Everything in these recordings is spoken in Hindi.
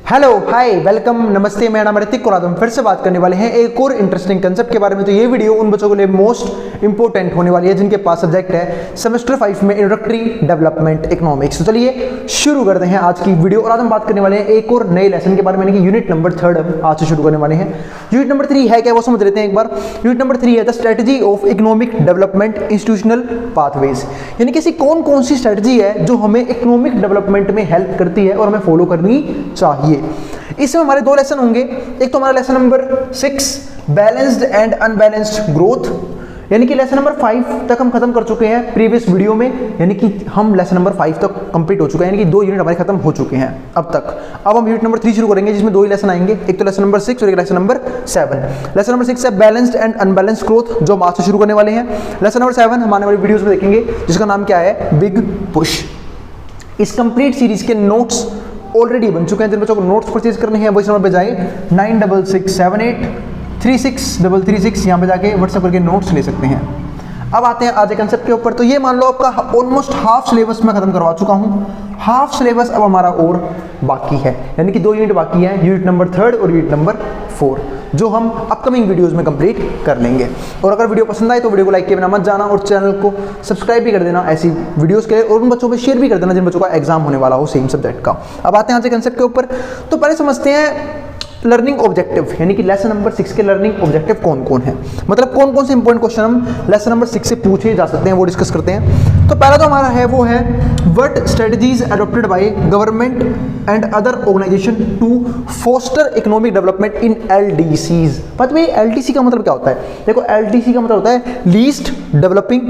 हेलो हाय वेलकम नमस्ते, मेरा नाम ऋतिक और आज हम फिर से बात करने वाले हैं एक और इंटरेस्टिंग कंसेप्ट के बारे में। तो ये वीडियो उन बच्चों के लिए मोस्ट इंपोर्टेंट होने वाली है जिनके पास सब्जेक्ट है सेमेस्टर 5 में इंट्रोडक्टरी डेवलपमेंट इकोनॉमिक्स। तो चलिए शुरू करते हैं आज की वीडियो और आज हम बात करने वाले हैं एक और नए लेसन के बारे में, कि यूनिट नंबर 3 आज से शुरू करने वाले हैं। यूनिट नंबर 3 है क्या, वो समझ लेते हैं एक बार। यूनिट नंबर 3 है the strategy of economic development institutional pathways, यानी कि ऐसी कौन कौन सी स्ट्रेटजी है जो हमें इकोनॉमिक डेवलपमेंट में हेल्प करती है और हमें फॉलो करनी चाहिए। इसमें हमारे दो लेसन होंगे। एक तो हमारा lesson number 6 balanced and unbalanced growth, यानी कि लेसन नंबर 5 तक हम खत्म कर चुके हैं प्रीवियस वीडियो में, यानी कि हम लेसन नंबर 5 तक कंप्लीट हो चुके हैं, यानी कि 2 यूनिट हमारे खत्म हो चुके हैं अब तक। अब हम यूनिट नंबर 3 शुरू करेंगे जिसमें 2 ही लेसन आएंगे, एक तो लेसन नंबर 6 और एक लेसन नंबर 7। लेसन नंबर 6 है बैलेंस्ड एंड अनबैलेंस्ड ग्रोथ, जो हम आज से शुरू करने वाले हैं। लेसन नंबर 7 हम आने वाली वीडियोस में देखेंगे जिसका नाम क्या है, बिग पुश। इस कंप्लीट सीरीज के नोट्स ऑलरेडी बन चुके हैं। जिन बच्चों को नोट्स परचेज करने हैं वो इस नंबर पे जाए 9667836336 यहाँ पे जाके व्हाट्सएप करके नोट्स ले सकते हैं। अब आते हैं आज के कंसेप्ट के ऊपर। तो ये मान लो आपका ऑलमोस्ट हाफ सिलेबस मैं खत्म करवा चुका हूँ। हाफ सिलेबस अब हमारा और बाकी है, यानी कि 2 यूनिट बाकी है, यूनिट नंबर 3 और यूनिट नंबर 4, जो हम अपकमिंग वीडियोस में कंप्लीट कर लेंगे। और अगर वीडियो पसंद आए तो वीडियो को लाइक किए बिना मत जाना और चैनल को सब्सक्राइब भी कर देना ऐसी वीडियोस के लिए, और उन बच्चों को शेयर भी कर देना जिन बच्चों का एग्जाम होने वाला हो सेम सब्जेक्ट का। अब आते हैं आज के कंसेप्ट के ऊपर। तो पहले समझते हैं लर्निंग ऑब्जेक्टिव, यानी कि लेसन नंबर 6 के लर्निंग ऑब्जेक्टिव कौन कौन है, मतलब कौन कौन से इंपॉर्टेंट क्वेश्चन हम लेसन नंबर 6 से पूछे जा सकते हैं, वो डिस्कस करते हैं। तो पहला जो हमारा है वो है what strategies adopted by government and other organisation to foster economic development in LDCs। पता है LDC का मतलब क्या होता है? देखो LDC का मतलब होता है लीस्ट डेवलपिंग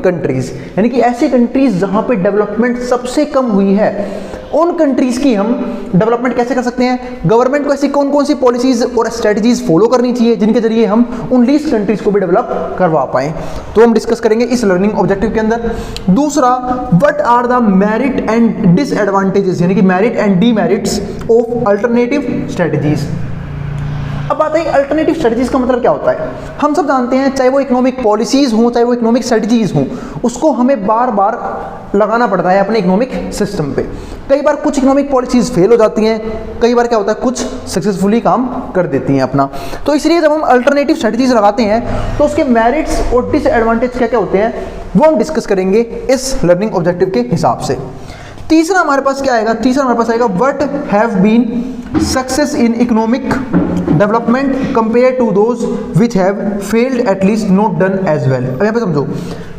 कंट्रीज, यानी कि ऐसी कंट्रीज जहां पे डेवलपमेंट सबसे कम हुई है, उन कंट्रीज की हम डेवलपमेंट कैसे कर सकते हैं। गवर्नमेंट को ऐसी कौन कौन सी पॉलिसीज और स्ट्रेटजीज फॉलो करनी चाहिए जिनके जरिए हम उन लीस्ट कंट्रीज को भी डेवलप करवा पाए, तो हम डिस्कस करेंगे इस लर्निंग ऑब्जेक्टिव के अंदर। दूसरा, what are the merit and disadvantages, यानी कि merit and demerits of alternative strategies. अब बात है अल्टरनेटिव स्ट्रेटजीज का मतलब क्या होता है। हम सब जानते हैं चाहे वो इकोनॉमिक पॉलिसीज हों चाहे वो इकोनॉमिक स्ट्रेटजीज हों, उसको हमें बार बार लगाना पड़ता है अपने इकोनॉमिक सिस्टम पे। कई बार कुछ इकोनॉमिक पॉलिसीज फेल हो जाती हैं, कई बार क्या होता है कुछ सक्सेसफुली काम कर देती हैं अपना। तो इसलिए जब हम अल्टरनेटिव स्ट्रेटजीज लगाते हैं तो उसके मेरिट्स और डिसएडवांटेज क्या क्या होते हैं वो हम डिस्कस करेंगे इस लर्निंग ऑब्जेक्टिव के हिसाब से। तीसरा हमारे पास क्या आएगा, what have been success in economic development compare to those which have failed at least not done as well. अब यहाँ पे समझो,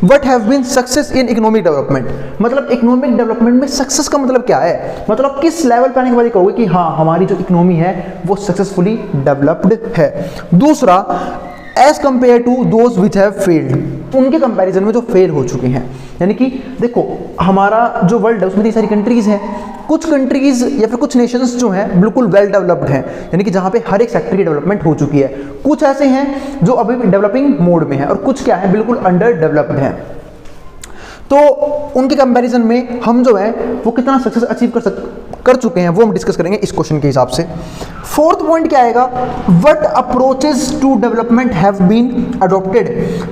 what have been success in economic development, मतलब इकोनॉमिक डेवलपमेंट में सक्सेस का मतलब क्या है, मतलब किस लेवल पे आने के बाद कहोगे कि हाँ हमारी जो इकोनॉमी है वो सक्सेसफुली डेवलप्ड है। दूसरा, as compare to those which have failed, उनके कंपैरिजन में जो फेल हो चुके हैं, यानी कि देखो हमारा जो वर्ल्ड है उसमें इतनी सारी कंट्रीज हैं, कुछ कंट्रीज या फिर कुछ नेशंस जो हैं बिल्कुल वेल डेवलप्ड हैं, यानी कि जहां पे हर एक सेक्टर की डेवलपमेंट हो चुकी है। कुछ ऐसे हैं जो अभी भी डेवलपिंग मोड में है और कुछ क्या है बिल्कुल अंडर डेवलप्ड हैं। तो उनके कंपैरिजन में हम जो है वो कितना सक्सेस अचीव कर चुके हैं वो हम डिस्कस करेंगे इस क्वेश्चन के हिसाब से। फोर्थ पॉइंट क्या आएगा, what approaches to development have been adopted,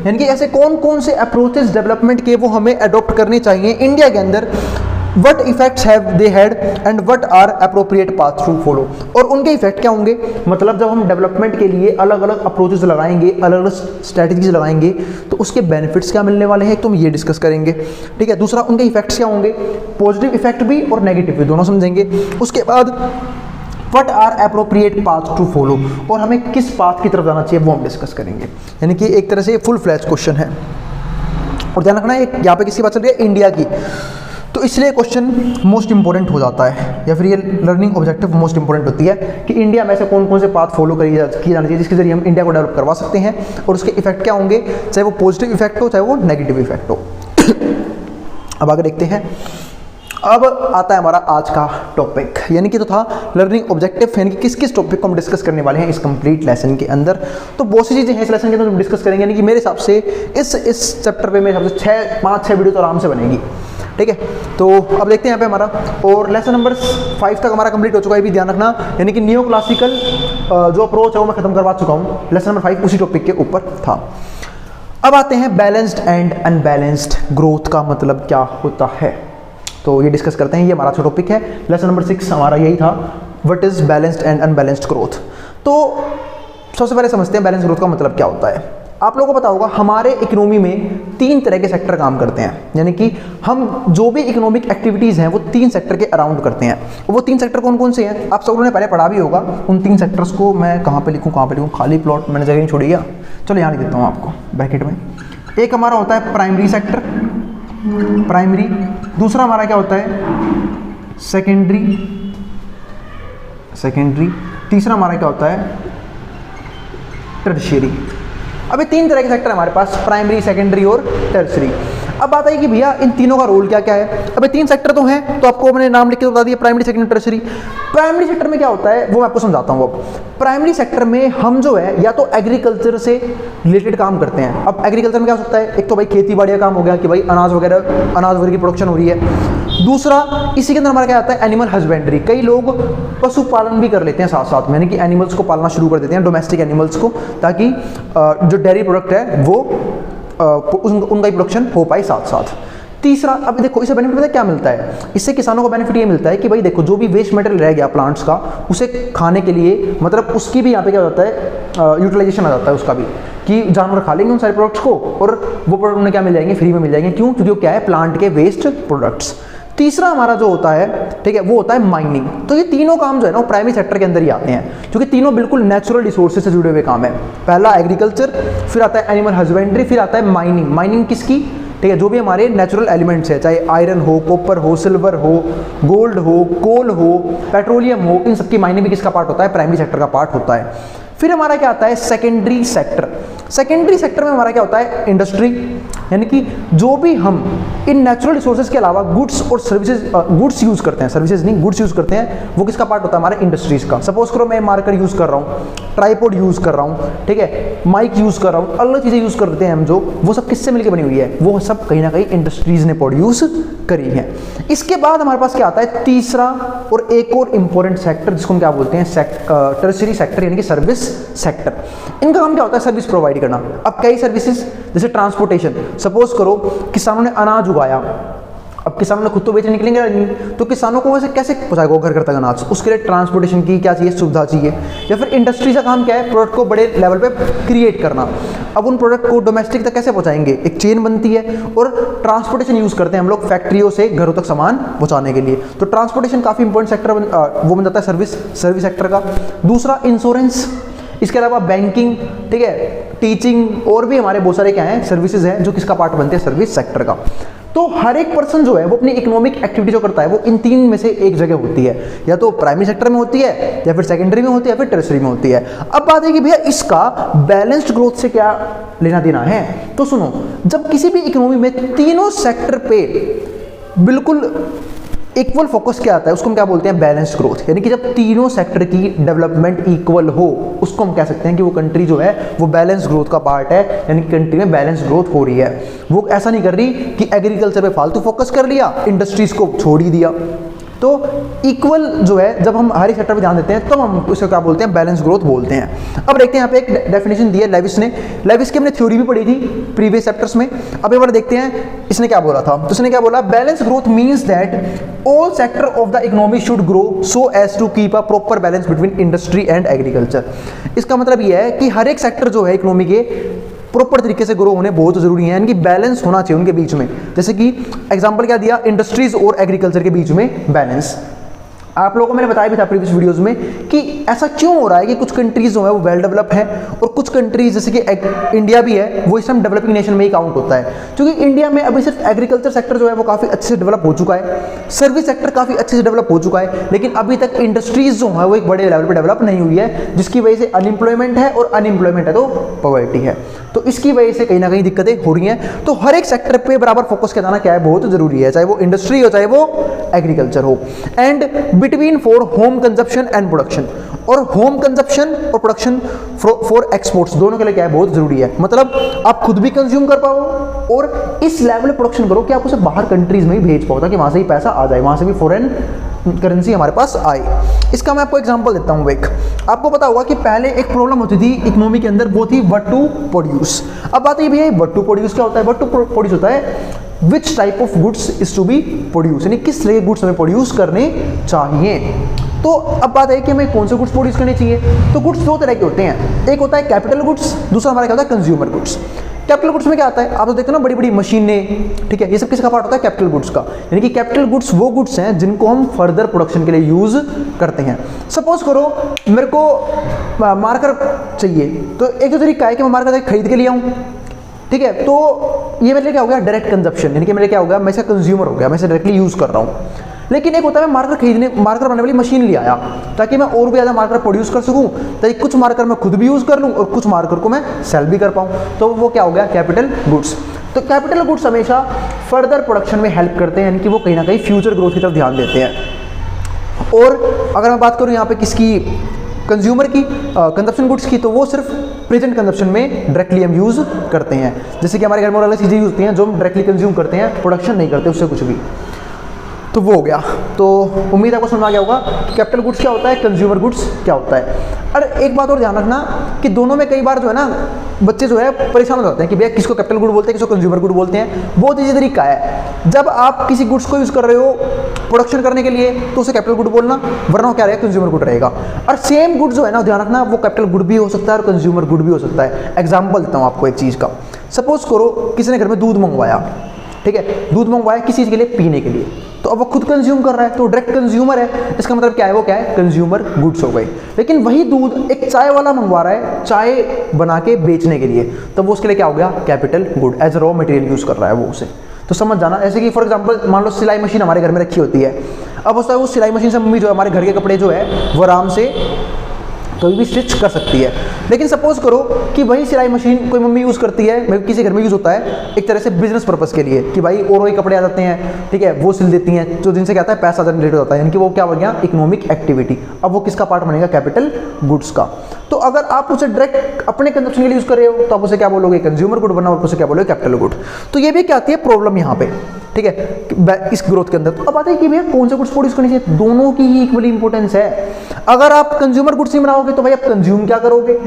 यानी कि ऐसे कौन कौन से अप्रोचेस डेवलपमेंट के वो हमें अडॉप्ट करने चाहिए इंडिया के अंदर। What effects have they had and what are appropriate path to follow, और उनके इफेक्ट क्या होंगे, मतलब जब हम डेवलपमेंट के लिए अलग अलग अप्रोचेस लगाएंगे, अलग अलग स्ट्रैटेजीज लगाएंगे तो उसके बेनिफिट्स क्या मिलने वाले हैं, तो हम ये डिस्कस करेंगे। ठीक है, दूसरा उनके इफेक्ट्स क्या होंगे, पॉजिटिव इफेक्ट भी और नेगेटिव भी दोनों समझेंगे। उसके बाद what are appropriate path to follow, और हमें किस पाथ की तरफ जाना चाहिए वो हम डिस्कस करेंगे, यानी कि एक तरह से फुल फ्लैश क्वेश्चन है। और ध्यान रखना एक यहाँ पे किसकी बात चल रही है, इंडिया की, तो इसलिए क्वेश्चन मोस्ट इंपॉर्टेंट हो जाता है, या फिर ये लर्निंग ऑब्जेक्टिव मोस्ट इंपॉर्टेंट होती है कि इंडिया में ऐसे कौन कौन से पाथ फॉलो किए जाना चाहिए जिसके जरिए हम इंडिया को डेवलप करवा सकते हैं, और उसके इफेक्ट क्या होंगे, चाहे वो पॉजिटिव इफेक्ट हो चाहे वो नेगेटिव इफेक्ट हो। अब आगे देखते हैं। अब आता है हमारा आज का टॉपिक, यानी कि तो था लर्निंग ऑब्जेक्टिव, यानी कि किस किस टॉपिक को हम डिस्कस करने वाले हैं इस कंप्लीट लेसन के अंदर। तो बहुत सी चीज़ें हैं इस लेसन के अंदर हम डिस्कस करेंगे, यानी कि मेरे हिसाब से इस चैप्टर पे मेरे हिसाब से 5-6 वीडियो तो आराम से बनेगी। ठीक है, तो अब देखते हैं यहाँ पे हमारा, और लेसन नंबर 5 तक हमारा कंप्लीट हो चुका है, भी ध्यान रखना, यानी कि न्यू क्लासिकल जो अप्रोच है वो मैं खत्म करवा चुका हूँ। लेसन नंबर 5 उसी टॉपिक के ऊपर था। अब आते हैं बैलेंस्ड एंड अनबैलेंस्ड ग्रोथ का मतलब क्या होता है, तो ये डिस्कस करते हैं। ये हमारा अच्छा टॉपिक है, लेसन नंबर 6 हमारा यही था, what is balanced and unbalanced growth. तो सबसे पहले समझते हैं बैलेंस ग्रोथ का मतलब क्या होता है। आप लोगों को पता होगा हमारे इकोनॉमी में 3 तरह के सेक्टर काम करते हैं, यानी कि हम जो भी इकोनॉमिक एक्टिविटीज़ हैं वो 3 सेक्टर के अराउंड करते हैं। वो 3 सेक्टर कौन कौन से हैं आप सब लोगों ने पहले पढ़ा भी होगा। उन 3 सेक्टर्स को मैं कहाँ पे लिखूँ खाली प्लॉट मैंने जगह नहीं छोड़ी है, चलो यहाँ लिख देता हूँ आपको ब्रैकेट में। एक हमारा होता है प्राइमरी सेक्टर, प्राइमरी। दूसरा हमारा क्या होता है सेकेंडरी, सेकेंडरी। तीसरा हमारा क्या होता है टर्शियरी। अभी 3 तरह के सेक्टर हमारे पास, प्राइमरी, सेकेंडरी और टर्शियरी। अब बात आई कि भैया इन तीनों का रोल क्या क्या है। अभी 3 सेक्टर तो हैं, तो आपको मैंने नाम लिख के बता दिया, primary, secondary, tertiary. Primary sector में क्या होता है वो मैं आपको समझाता हूँ। अब प्राइमरी सेक्टर में हम जो है या तो एग्रीकल्चर से रिलेटेड काम करते हैं। अब एग्रीकल्चर में क्या हो सकता है, एक तो भाई खेती बाड़ी का काम हो गया कि भाई अनाज वगैरह की प्रोडक्शन हो रही है। दूसरा इसी के अंदर हमारा क्या आता है एनिमल हस्बेंड्री। कई लोग पशुपालन भी कर लेते हैं साथ साथ में, यानी कि एनिमल्स को पालना शुरू कर देते हैं, डोमेस्टिक एनिमल्स को, ताकि जो डेयरी प्रोडक्ट है वो उनका ही प्रोडक्शन हो पाए साथ साथ। तीसरा, अब देखो इससे बेनिफिट पता है क्या मिलता है, इससे किसानों को बेनिफिट ये मिलता है कि भाई देखो जो भी वेस्ट मटेरियल रह गया प्लांट्स का, उसे खाने के लिए मतलब उसकी भी यहाँ पे क्या होता है यूटिलाइजेशन आ जाता है उसका भी, कि जानवर खा लेंगे उन सारे प्रोडक्ट्स को और वो प्रोडक्ट उन्हें क्या मिल जाएंगे, फ्री में मिल जाएंगे। क्यों? क्योंकि वो क्या है प्लांट के वेस्ट प्रोडक्ट्स। तीसरा हमारा जो होता है, ठीक है, वो होता है माइनिंग। तो ये तीनों काम जो है ना वो प्राइमरी सेक्टर के अंदर ही आते हैं, क्योंकि तीनों बिल्कुल नेचुरल रिसोर्सेज से जुड़े हुए काम है। पहला एग्रीकल्चर, फिर आता है एनिमल हस्बेंड्री, फिर आता है माइनिंग। माइनिंग किसकी? ठीक है, जो भी हमारे नेचुरल एलिमेंट्स है, चाहे आयरन हो, कॉपर हो, सिल्वर हो, गोल्ड हो, कोल हो, पेट्रोलियम हो, इन सबकी माइनिंग भी किसका पार्ट होता है? प्राइमरी सेक्टर का पार्ट होता है। फिर हमारा क्या आता है सेकेंडरी सेक्टर। सेकेंडरी सेक्टर में हमारा क्या होता है इंडस्ट्री, यानी कि जो भी हम इन नेचुरल रिसोर्सेज के अलावा गुड्स और सर्विसेज, गुड्स यूज़ करते हैं, सर्विसेज नहीं गुड्स यूज़ करते हैं, वो किसका पार्ट होता है? हमारे इंडस्ट्रीज़ का। सपोज करो मैं मार्कर यूज़ कर रहा हूँ, ट्राईपोड यूज़ कर रहा हूँ, ठीक है, माइक यूज़ कर रहा हूँ, अलग चीज़ें यूज़ करते हैं हम, जो वो सब किससे मिलकर बनी हुई है? वो सब कहीं ना कहीं इंडस्ट्रीज़ ने प्रोड्यूस करी है। इसके बाद हमारे पास क्या आता है तीसरा और एक और इम्पोर्टेंट सेक्टर, जिसको हम क्या बोलते हैं टर्शियरी सेक्टर, यानी कि सर्विस सेक्टर। इनका काम क्या होता है? सर्विस प्रोवाइड करना। अब कई सर्विसेज जैसे ट्रांसपोर्टेशन, सपोज करो किसानों ने अनाज उगाया, अब किसानों ने खुद तो बेचने निकलेंगे नहीं, तो किसानों को वैसे कैसे पहुंचाएगा घर घर तक अनाज? उसके लिए ट्रांसपोर्टेशन की क्या चाहिए? सुविधा चाहिए। या फिर इंडस्ट्री का काम क्या है? प्रोडक्ट को बड़े लेवल पे क्रिएट करना। अब उन प्रोडक्ट को डोमेस्टिक तक कैसे पहुंचाएंगे? एक चेन बनती है और ट्रांसपोर्टेशन यूज़ करते हैं हम लोग फैक्ट्रियों से घरों तक सामान पहुँचाने के लिए। तो ट्रांसपोर्टेशन काफ़ी इंपॉर्टेंट सेक्टर वो बन जाता है सर्विस सेक्टर का। दूसरा इंश्योरेंस, इसके अलावा बैंकिंग, ठीक है, टीचिंग, और भी हमारे बहुत सारे क्या हैं सर्विसेज हैं जो किसका पार्ट बनते हैं? सर्विस सेक्टर का। तो हर एक पर्सन जो है वो अपनी इकोनॉमिक एक्टिविटी जो करता है वो इन 3 में से एक जगह होती है, या तो प्राइमरी सेक्टर में होती है, या फिर सेकेंडरी में होती है, या फिर टर्शियरी में होती है। अब बात है कि भैया इसका बैलेंस्ड ग्रोथ से क्या लेना देना है। तो सुनो, जब किसी भी इकोनॉमी में तीनों सेक्टर पे बिल्कुल इक्वल फोकस क्या आता है उसको हम क्या बोलते हैं? Balance growth. यानी कि जब तीनों सेक्टर की डेवलपमेंट इक्वल हो उसको हम कह सकते हैं कि वो कंट्री जो है वो बैलेंस ग्रोथ का पार्ट है, यानी कि कंट्री में बैलेंस ग्रोथ हो रही है। वो ऐसा नहीं कर रही कि एग्रीकल्चर पे फालतू फोकस कर लिया, इंडस्ट्रीज को छोड़ ही दिया। तो इक्वल जो है जब हम हर एक सेक्टर पे ध्यान देते हैं तो हम उसको क्या बोलते हैं? बैलेंस ग्रोथ बोलते हैं। अब देखते हैं यहाँ पे एक डेफिनेशन दी है लेविस ने। लेविस की हमने थ्योरी भी पढ़ी थी प्रीवियस चैप्टर्स में। अब एक बार देखते हैं इसने क्या बोला था। तो इसने क्या बोला? Balance growth means that all sector of the economy should grow so as to keep a proper balance between industry and agriculture. इसका मतलब यह है कि हर एक सेक्टर जो है इकोनॉमी के प्रॉपर तरीके से ग्रो होने बहुत जरूरी है, यानी कि बैलेंस होना चाहिए उनके बीच में। जैसे कि एग्जांपल क्या दिया? इंडस्ट्रीज और एग्रीकल्चर के बीच में बैलेंस। आप लोगों को मैंने बताया भी था प्रीवियस वीडियोस में कि ऐसा क्यों हो रहा है कि कुछ कंट्रीज जो है वो वेल डेवलप है और कुछ कंट्रीज जैसे कि इंडिया भी है वो इस टाइम डेवलपिंग नेशन में ही काउंट होता है, क्योंकि इंडिया में अभी सिर्फ एग्रीकल्चर सेक्टर जो है वो काफ़ी अच्छे से डेवलप हो चुका है, सर्विस सेक्टर काफ़ी अच्छे से डेवलप हो चुका है, लेकिन अभी तक इंडस्ट्रीज जो है वो एक बड़े लेवल पर डेवलप नहीं हुई है, जिसकी वजह से अनएम्प्लॉयमेंट है, और अनएम्प्लॉयमेंट है तो पॉवर्टी है। तो इसकी वजह से कहीं ना कहीं दिक्कतें हो रही हैं। तो हर एक सेक्टर पे बराबर फोकस करना क्या है? बहुत जरूरी है, चाहे वो इंडस्ट्री हो चाहे वो एग्रीकल्चर हो। And between for home consumption and production, और होम कंजप्शन और प्रोडक्शन फॉर एक्सपोर्ट्स, दोनों के लिए क्या है? बहुत जरूरी है। मतलब आप खुद भी कंज्यूम कर पाओ और इस लेवल पे प्रोडक्शन करो कि आप उसे बाहर कंट्रीज में ही भेज पाओ, ताकि वहां से ही पैसा आ जाए, वहां से भी फॉरेन करेंसी हमारे पास आए। इसका मैं आपको एग्जांपल देता हूँ। एक आपको पता होगा कि पहले एक प्रॉब्लम होती थी इकोनॉमी के अंदर, वो थी व्हाट टू प्रोड्यूस। अब बात ये भी है व्हाट टू प्रोड्यूस क्या होता है? व्हाट टू प्रोड्यूस होता है which type of goods is to be produce, यानी किस तरह के गुड्स हमें प्रोड्यूस करने चाहिए। तो अब बात है कि हमें कौन से गुड्स प्रोड्यूस करने चाहिए। तो गुड्स दो तरह के होते हैं, एक होता है कैपिटल गुड्स, दूसरा हमारा क्या होता है कंज्यूमर गुड्स। कैपिटल गुड्स में क्या आता है, आप तो देखते हो ना बड़ी बड़ी मशीनें, ठीक है, ये सब किसका पार्ट होता है, कैपिटल गुड्स का। यानी कि कैपिटल गुड्स वो गुड्स हैं जिनको हम फर्दर प्रोडक्शन के लिए यूज करते हैं। सपोज करो मेरे को मार्कर चाहिए, तो एक तो तरीका है कि मैं मार्कर खरीद के लिए आऊँ, ठीक है, तो ये मेरे लिए क्या हो गया, डायरेक्ट कंजप्शन, यानी कि मेरे क्या हो गया, मैं इसका कंज्यूमर हो गया, मैं इसे डायरेक्टली यूज कर रहा हूँ। लेकिन एक होता है मैं मार्कर बनाने वाली मशीन ले आया ताकि मैं और भी ज़्यादा मार्कर प्रोड्यूस कर सकूं, ताकि कुछ मार्कर मैं खुद भी यूज़ कर लूं और कुछ मार्कर को मैं सेल भी कर पाऊं, तो वो क्या हो गया, कैपिटल गुड्स। तो कैपिटल गुड्स हमेशा फर्दर प्रोडक्शन में हेल्प करते हैं, यानी कि वो कहीं ना कहीं फ्यूचर ग्रोथ की तरफ ध्यान देते हैं। और अगर मैं बात करूँ यहाँ पे किसकी, कंज्यूमर की, कंजप्शन गुड्स की, तो वो सिर्फ प्रेजेंट कंजप्शन में डायरेक्टली हम यूज़ करते हैं। जैसे कि हमारे घर में और अलग चीज़ें यूज होती हैं जो हम डायरेक्टली कंज्यूम करते हैं, प्रोडक्शन नहीं करते उससे कुछ भी, तो वो हो गया। तो उम्मीद आपको समझ आ गया होगा कि कैपिटल गुड्स क्या होता है, कंज्यूमर गुड्स क्या होता है। और एक बात और ध्यान रखना कि दोनों में कई बार जो है ना बच्चे जो है परेशान हो जाते हैं कि भैया किसको कैपिटल गुड बोलते हैं, किसको कंज्यूमर गुड बोलते हैं। बहुत ईजी तरीका है, जब आप किसी गुड्स को यूज़ कर रहे हो प्रोडक्शन करने के लिए तो उसे कैपिटल गुड बोलना, वरना वो क्या रहेगा, कंज्यूमर गुड रहेगा। और सेम गुड जो है ना, ध्यान रखना, वो कैपिटल गुड भी हो सकता है और कंज्यूमर गुड भी हो सकता है। एग्जाम्पल देता हूँ आपको एक चीज़ का। सपोज करो किसी ने घर में दूध मंगवाया, ठीक है, दूध मंगवाया किसी चीज़ के लिए, पीने के लिए, तो अब वो खुद कंज्यूम कर रहा है, तो डायरेक्ट कंज्यूमर है, इसका मतलब क्या है, वो क्या है, कंज्यूमर गुड्स हो गए। लेकिन वही दूध एक चाय वाला मंगवा रहा है चाय बना के बेचने के लिए, तो वो उसके लिए क्या हो गया, capital good, as raw material use कर रहा है वो उसे। तो समझ जाना, ऐसे कि फॉर एग्जांपल मान लो सिलाई मशीन हमारे घर में रखी होती है, अब होता है वो सिलाई मशीन से मम्मी जो है हमारे घर के कपड़े जो है वो आराम से कभी भी स्टिच कर सकती है। लेकिन सपोज करो कि वही सिलाई मशीन कोई मम्मी यूज़ करती है, मतलब किसी घर में यूज़ होता है एक तरह से बिजनेस पर्पस के लिए, कि भाई और वही कपड़े आ जाते हैं, ठीक है, वो सिल देती हैं, तो जिनसे क्या होता है, पैसा जनरेट होता है, यानी कि वो क्या हो गया, इकोनॉमिक एक्टिविटी। अब वो किसका पार्ट बनेगा, कैपिटल गुड्स का। तो अगर आप उसे डायरेक्ट अपने कंजप्शन के लिए यूज़ कर रहे हो तो आप उसे क्या बोलोगे, कंज्यूमर गुड, वरना आप उसे क्या बोलोगे, कैपिटल गुड। तो ये भी क्या आती है प्रॉब्लम यहाँ पे, ठीक है, इस ग्रोथ के अंदर। तो अब आता है कि भैया कौन से गुड्स प्रोड्यूस करनी चाहिए, दोनों की ही इक्वली इंपॉर्टेंस है। अगर आप कंज्यूमर गुड्स नहीं बनाओगे तो भाई आप कंज्यूम क्या करोगे,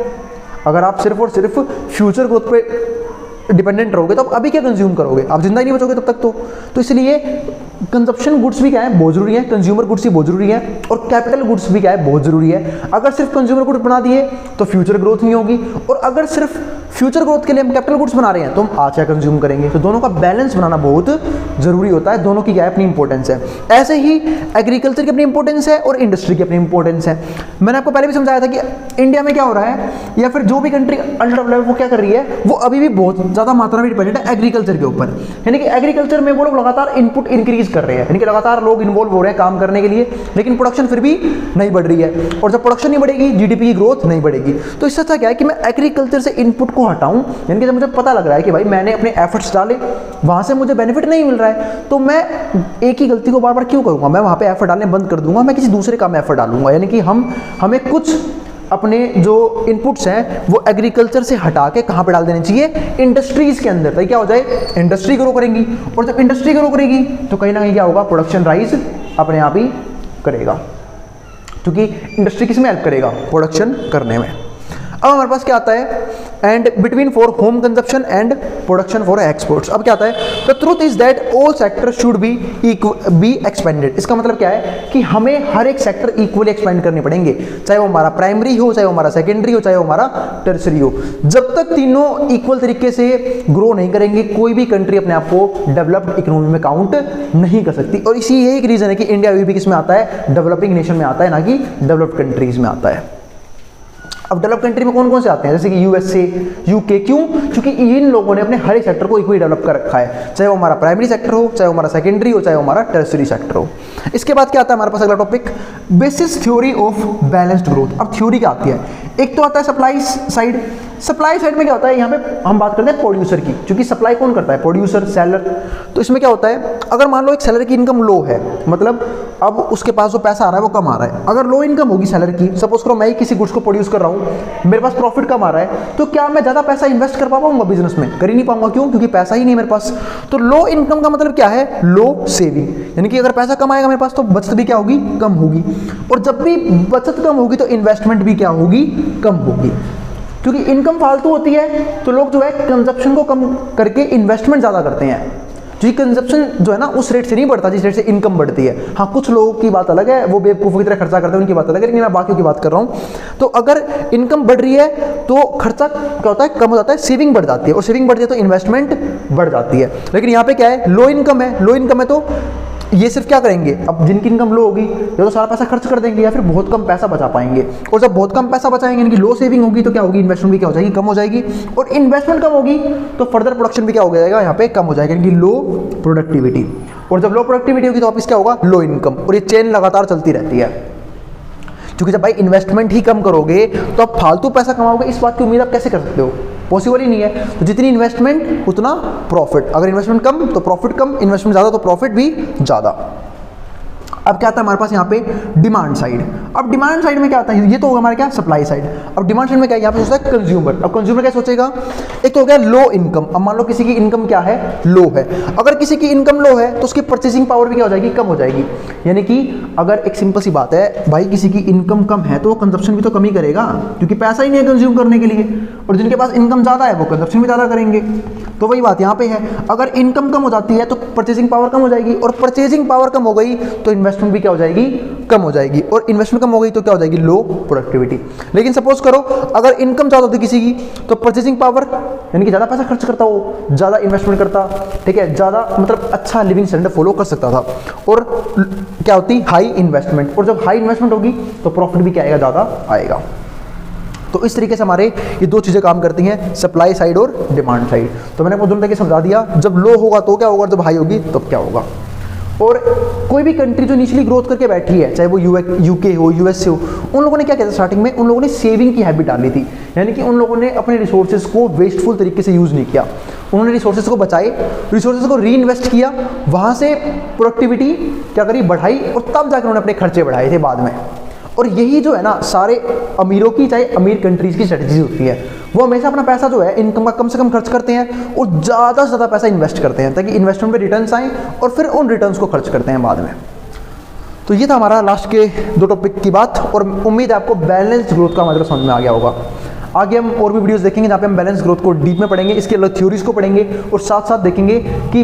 अगर आप सिर्फ और सिर्फ फ्यूचर ग्रोथ पे डिपेंडेंट रहोगे तो आप अभी क्या कंज्यूम करोगे, आप जिंदा ही नहीं बचोगे तब तक। तो इसलिए कंजप्शन गुड्स भी क्या है, बहुत जरूरी है, कंज्यूमर गुड्स भी बहुत जरूरी है, और कैपिटल गुड्स भी क्या है, बहुत जरूरी है। अगर सिर्फ कंज्यूमर गुड्स बना दिए तो फ्यूचर ग्रोथ नहीं होगी, और अगर सिर्फ फ्यूचर ग्रोथ के लिए हम कैपिटल गुड्स बना रहे हैं तो हम आज क्या कंज्यूम करेंगे। तो दोनों का बैलेंस बनाना बहुत जरूरी होता है, दोनों की क्या है, अपनी इंपॉर्टेंस है। ऐसे ही एग्रीकल्चर की अपनी इंपॉर्टेंस है और इंडस्ट्री की अपनी इंपॉर्टेंस है। मैंने आपको पहले भी समझाया था कि इंडिया में क्या हो रहा है, या फिर जो भी कंट्री अंडर डेवलप्ड वो क्या कर रही है, वो अभी भी बहुत ज़्यादा मात्रा में डिपेंडेंट है एग्रीकल्चर के ऊपर। यानी कि एग्रीकल्चर में वो लोग लगातार इनपुट इंक्रीज कर रहे हैं, यानी कि लगातार लोग इन्वॉल्व हो रहे हैं काम करने के लिए, लेकिन प्रोडक्शन फिर भी नहीं बढ़ रही है, और जब प्रोडक्शन नहीं बढ़ेगी जीडीपी की ग्रोथ नहीं बढ़ेगी। तो इससे अच्छा क्या है कि मैं एग्रीकल्चर से इनपुट को हटाऊं, यानी कि जब मुझे पता लग रहा है कि भाई मैंने अपने एफर्ट्स डाले, वहां से मुझे बेनिफिट नहीं मिल रहा है, तो मैं एक ही गलती को बार बार क्यों करूंगा, मैं वहां पे एफर्ट डालने बंद कर दूंगा, मैं किसी दूसरे काम में एफर्ट डालूंगा। यानी कि हमें कुछ अपने जो इनपुट्स हैं वो एग्रीकल्चर से हटा के कहाँ पे डाल देने चाहिए, इंडस्ट्रीज के अंदर। तो क्या हो जाए, इंडस्ट्री ग्रो करेंगी, और जब इंडस्ट्री ग्रो करेगी तो कहीं ना कहीं क्या होगा, प्रोडक्शन राइज अपने आप ही करेगा, क्योंकि इंडस्ट्री किस में हेल्प करेगा, प्रोडक्शन करने में। अब हमारे पास क्या आता है, and between for home consumption and production for exports. अब क्या आता है, the truth is that all sector should be expanded. इसका मतलब क्या है कि हमें हर एक सेक्टर इक्वली एक्सपेंड करने पड़ेंगे, चाहे वो हमारा प्राइमरी हो, चाहे वो हमारा सेकेंडरी हो, चाहे वो हमारा टर्सरी हो। जब तक तीनों इक्वल तरीके से ग्रो नहीं करेंगे, कोई भी कंट्री अपने आप को डेवलप्ड इकोनॉमी में काउंट नहीं कर सकती। और इसी यही एक रीजन है कि इंडिया अभी भी किस में आता है, डेवलपिंग नेशन में आता है, ना कि डेवलप्ड कंट्रीज में आता है। अब डेवलप कंट्री में कौन कौन से आते हैं, जैसे कि यूएसए, यूके, क्यों, क्योंकि इन लोगों ने अपने हर एक सेक्टर को इक्वली डेवलप कर रखा है, चाहे वो हमारा प्राइमरी सेक्टर हो, चाहे वो हमारा सेकेंडरी हो, चाहे वो हमारा टर्सरी सेक्टर हो। इसके बाद क्या आता है हमारे पास अगला topic, basis theory of balanced growth. अब थ्योरी क्या आती है, एक तो आता है सप्लाई साइड। सप्लाई साइड में क्या होता है, यहाँ पे हम बात करते हैं प्रोड्यूसर की, क्योंकि सप्लाई कौन करता है, प्रोड्यूसर, सेलर। तो इसमें क्या होता है, अगर मान लो एक सेलर की इनकम लो है, मतलब अब उसके पास जो पैसा आ रहा है वो कम आ रहा है, अगर लो इनकम होगी सेलर की, सपोज करो मैं ही किसी गुड्स को प्रोड्यूस कर रहा हूँ, मेरे पास प्रॉफिट कम आ रहा है, तो क्या मैं ज़्यादा पैसा इन्वेस्ट कर पाऊंगा बिजनेस में, कर ही नहीं पाऊंगा, क्यों, क्योंकि पैसा ही नहीं मेरे पास। तो लो इनकम का मतलब क्या है, लो सेविंग, यानी कि अगर पैसा कम आएगा मेरे पास तो बचत भी क्या होगी, कम होगी, और जब भी बचत कम होगी तो इन्वेस्टमेंट भी क्या होगी, कम होगी। क्योंकि इनकम फालतू होती है तो लोग जो है कंजप्शन को कम करके इन्वेस्टमेंट ज़्यादा करते हैं, क्योंकि कंजप्शन जो है ना उस रेट से नहीं बढ़ता जिस रेट से इनकम बढ़ती है। हाँ, कुछ लोगों की बात अलग है, वो बेवकूफ़ों की तरह खर्चा करते हैं, उनकी बात अलग है, लेकिन मैं बाकियों की बात कर रहा हूँ। तो अगर इनकम बढ़ रही है तो खर्चा क्या होता है, कम हो जाता है, सेविंग बढ़ जाती है, और सेविंग बढ़ती है तो इन्वेस्टमेंट बढ़ जाती है। लेकिन यहाँ पे क्या है, लो इनकम है, लो इनकम है तो ये सिर्फ क्या करेंगे, अब जिनकी इनकम लो होगी या तो सारा पैसा खर्च कर देंगे या फिर बहुत कम पैसा बचा पाएंगे। और जब बहुत कम पैसा बचाएंगे, इनकी लो सेविंग होगी, तो क्या होगी, इन्वेस्टमेंट भी क्या हो जाएगी, कम हो जाएगी। और इन्वेस्टमेंट कम होगी तो फर्दर प्रोडक्शन भी क्या हो जाएगा, यहाँ पे कम हो जाएगा, इनकी लो प्रोडक्टिविटी। और जब लो प्रोडक्टिविटी होगी तो वापस क्या होगा, लो इनकम। और ये चेन लगातार चलती रहती है, क्योंकि जब भाई इन्वेस्टमेंट ही कम करोगे तो आप फालतू पैसा कमाओगे, इस बात की उम्मीद आप कैसे कर सकते हो, पॉसिबल ही नहीं है। तो जितनी इन्वेस्टमेंट उतना प्रॉफिट, अगर इन्वेस्टमेंट कम तो प्रॉफिट कम, इन्वेस्टमेंट ज़्यादा तो प्रॉफिट भी ज़्यादा। अब क्या आता है हमारे पास यहाँ पे डिमांड साइड। अब डिमांड साइड में क्या आता है, ये तो होगा हमारे क्या सप्लाई साइड। अब डिमांड साइड में क्या है, यहाँ पे सोचता है कंज्यूमर। अब कंज्यूमर क्या सोचेगा, एक तो हो गया लो इनकम। अब मान लो किसी की इनकम क्या है, लो है। अगर किसी की इनकम लो है तो उसकी परचेसिंग पावर भी क्या हो जाएगी, कम हो जाएगी। यानी कि अगर एक सिंपल सी बात है भाई, किसी की इनकम कम है तो वो कंजप्शन भी तो कम ही करेगा, क्योंकि पैसा ही नहीं है कंज्यूम करने के लिए। और जिनके पास इनकम ज़्यादा है वो कंजप्शन भी ज़्यादा करेंगे। तो वही बात यहाँ पे है, अगर इनकम कम हो जाती है तो परचेसिंग पावर कम हो जाएगी, और परचेसिंग पावर कम हो गई तो इन्वेस्टमेंट भी क्या हो जाएगी, कम हो जाएगी। और इन्वेस्टमेंट कम हो गई तो क्या हो जाएगी, लो प्रोडक्टिविटी। लेकिन सपोज करो अगर इनकम ज़्यादा होती किसी की तो परचेसिंग पावर, यानी कि ज़्यादा पैसा खर्च करता हो, ज़्यादा इन्वेस्टमेंट करता, ठीक है, ज़्यादा मतलब अच्छा लिविंग स्टैंडर्ड फॉलो कर सकता था। और क्या होती, हाई इन्वेस्टमेंट। और जब हाई इन्वेस्टमेंट होगी तो प्रॉफिट भी क्या आएगा, ज़्यादा आएगा। तो इस तरीके से हमारे ये दो चीज़ें काम करती हैं, सप्लाई साइड और डिमांड साइड। तो मैंने आपको दोनों तरीके समझा दिया, जब लो होगा तो क्या होगा, जब हाई होगी तब क्या होगा। और कोई भी कंट्री जो इनिशियली ग्रोथ करके बैठी है, चाहे वो यूके हो, यूएसए हो, उन लोगों ने क्या किया था स्टार्टिंग में, उन लोगों ने सेविंग की हैबिट डाली थी। यानी कि उन लोगों ने अपने रिसोर्सेज को वेस्टफुल तरीके से यूज़ नहीं किया, उन्होंने रिसोर्सेज को बचाए, रिसोर्सेज को री इन्वेस्ट किया, वहाँ से प्रोडक्टिविटी क्या करी, बढ़ाई, और तब जाकर उन्होंने अपने खर्चे बढ़ाए थे बाद में। और यही जो है ना सारे अमीरों की, चाहे अमीर कंट्रीज़ की स्ट्रेटजी होती है, वो हमेशा अपना पैसा जो है इनकम का कम से कम खर्च करते हैं और ज़्यादा से ज़्यादा पैसा इन्वेस्ट करते हैं, ताकि इन्वेस्टमेंट पे रिटर्न्स आएँ और फिर उन रिटर्न्स को खर्च करते हैं बाद में। तो ये था हमारा लास्ट के दो टॉपिक की बात, और उम्मीद है आपको बैलेंस्ड ग्रोथ का मतलब समझ में आ गया होगा। आगे हम और भी वीडियोस देखेंगे जहाँ पे हम बैलेंस ग्रोथ को डीप में पढ़ेंगे, इसके अलग थ्योरीज को पढ़ेंगे, और साथ साथ देखेंगे कि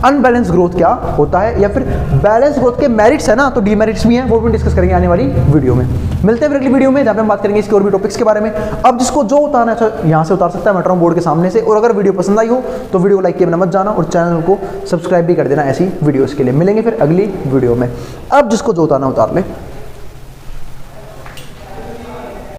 अनबैलेंस ग्रोथ क्या होता है, या फिर बैलेंस ग्रोथ के मेरिट्स है ना, तो डीमेरिट्स भी हैं, वो भी डिस्कस करेंगे आने वाली वीडियो में। मिलते हैं फिर अगली वीडियो में जहाँ पे हम बात करेंगे इसके और भी टॉपिक्स के बारे में। अब जिसको जो उतारना है यहाँ से उतार सकता है मेट्रो बोर्ड के सामने से। और अगर वीडियो पसंद आई हो तो वीडियो को लाइक किए बिना मत जाना, और चैनल को सब्सक्राइब भी कर देना ऐसी वीडियोज़ के लिए। मिलेंगे फिर अगली वीडियो में। अब जिसको जो उतारना उतार ले।